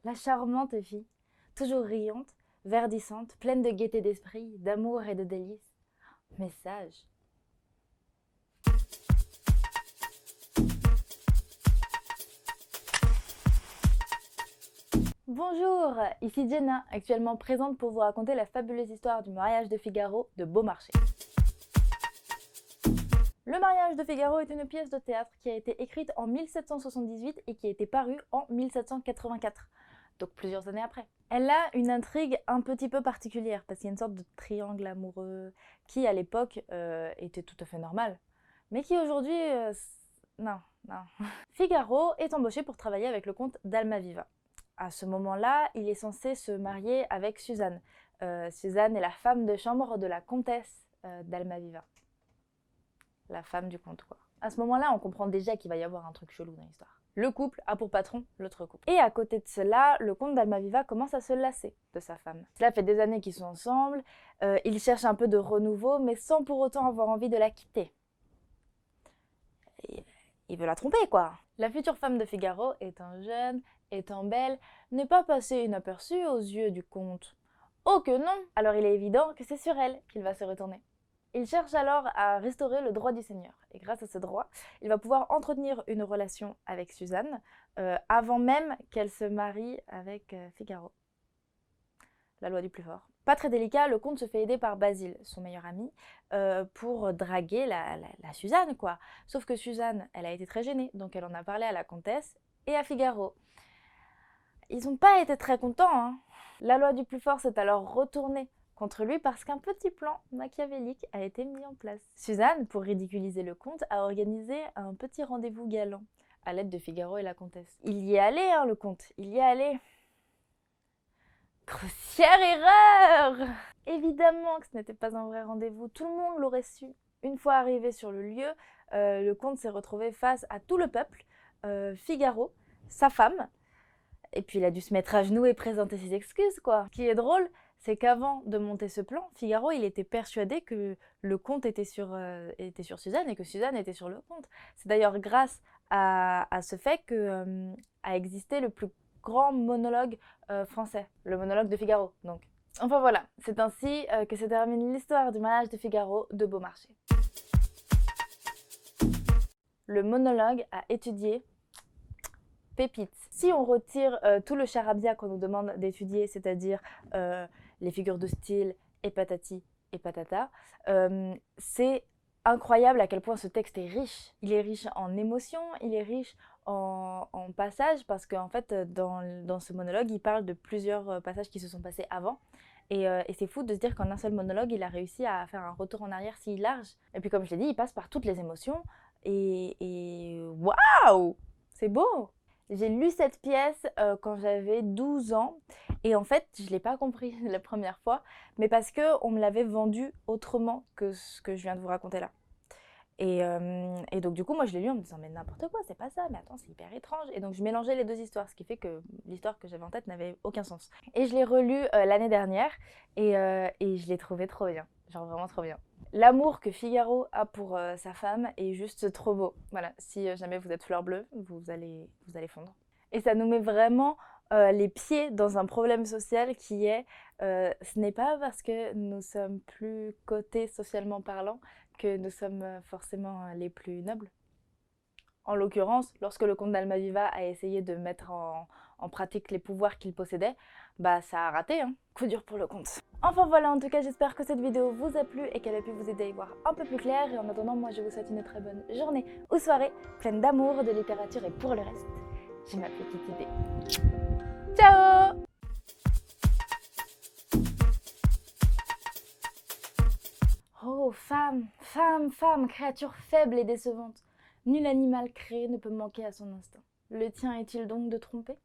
La charmante fille, toujours riante, verdissante, pleine de gaieté d'esprit, d'amour et de délices, mais sage. Bonjour, ici Jenna, actuellement présente pour vous raconter la fabuleuse histoire du mariage de Figaro de Beaumarchais. Le mariage de Figaro est une pièce de théâtre qui a été écrite en 1778 et qui a été parue en 1784, donc plusieurs années après. Elle a une intrigue un petit peu particulière parce qu'il y a une sorte de triangle amoureux qui à l'époque était tout à fait normal, mais qui aujourd'hui, non. Figaro est embauché pour travailler avec le comte d'Almaviva. À ce moment-là, il est censé se marier avec Suzanne. Suzanne est la femme de chambre de la comtesse d'Almaviva. La femme du comte, quoi. À ce moment-là, on comprend déjà qu'il va y avoir un truc chelou dans l'histoire. Le couple a pour patron l'autre couple. Et à côté de cela, le comte d'Almaviva commence à se lasser de sa femme. Cela fait des années qu'ils sont ensemble, il cherche un peu de renouveau, mais sans pour autant avoir envie de la quitter. Il veut la tromper, quoi. La future femme de Figaro, étant jeune, étant belle, n'est pas passée inaperçue aux yeux du comte. Oh que non! Alors il est évident que c'est sur elle qu'il va se retourner. Il cherche alors à restaurer le droit du seigneur. Et grâce à ce droit, il va pouvoir entretenir une relation avec Suzanne avant même qu'elle se marie avec Figaro. La loi du plus fort. Pas très délicat, le comte se fait aider par Basile, son meilleur ami, pour draguer la Suzanne, quoi. Sauf que Suzanne, elle a été très gênée, donc elle en a parlé à la comtesse et à Figaro. Ils n'ont pas été très contents, hein. La loi du plus fort s'est alors retournée contre lui parce qu'un petit plan machiavélique a été mis en place. Suzanne, pour ridiculiser le comte, a organisé un petit rendez-vous galant à l'aide de Figaro et la comtesse. Il y est allé, hein, le comte, il y est allé. Grossière erreur! Évidemment que ce n'était pas un vrai rendez-vous, tout le monde l'aurait su. Une fois arrivé sur le lieu, le comte s'est retrouvé face à tout le peuple, Figaro, sa femme, et puis il a dû se mettre à genoux et présenter ses excuses, quoi. Ce qui est drôle, c'est qu'avant de monter ce plan, Figaro, il était persuadé que le comte était sur Suzanne et que Suzanne était sur le comte. C'est d'ailleurs grâce à ce fait que a existé le plus grand monologue français, le monologue de Figaro, donc. Enfin voilà, c'est ainsi que se termine l'histoire du mariage de Figaro de Beaumarchais. Le monologue à étudier, pépite. Si on retire tout le charabia qu'on nous demande d'étudier, c'est-à-dire les figures de style et patati et patata, c'est incroyable à quel point ce texte est riche. Il est riche en émotions, il est riche en passages, parce qu'en fait, dans ce monologue, il parle de plusieurs passages qui se sont passés avant. Et c'est fou de se dire qu'en un seul monologue, il a réussi à faire un retour en arrière si large. Et puis comme je l'ai dit, il passe par toutes les émotions. Et waouh! C'est beau! J'ai lu cette pièce quand j'avais 12 ans et en fait, je ne l'ai pas compris la première fois, mais parce qu'on me l'avait vendue autrement que ce que je viens de vous raconter là. Et donc du coup, moi je l'ai lu en me disant mais n'importe quoi, c'est pas ça, mais attends, c'est hyper étrange. Et donc je mélangeais les deux histoires, ce qui fait que l'histoire que j'avais en tête n'avait aucun sens. Et je l'ai relu l'année dernière et je l'ai trouvé trop bien, genre vraiment trop bien. L'amour que Figaro a pour sa femme est juste trop beau. Voilà, si jamais vous êtes fleur bleue, vous allez fondre. Et ça nous met vraiment les pieds dans un problème social qui est ce n'est pas parce que nous sommes plus cotés socialement parlant que nous sommes forcément les plus nobles. En l'occurrence, lorsque le comte d'Almaviva a essayé de mettre en pratique les pouvoirs qu'il possédait, bah ça a raté, hein. Coup dur pour le comte. Enfin voilà, en tout cas j'espère que cette vidéo vous a plu et qu'elle a pu vous aider à y voir un peu plus clair. Et en attendant, moi je vous souhaite une très bonne journée ou soirée, pleine d'amour, de littérature et pour le reste, j'ai ma petite idée. Ciao! Oh, femme, femme, femme, créature faible et décevante. Nul animal créé ne peut manquer à son instinct. Le tien est-il donc de tromper ?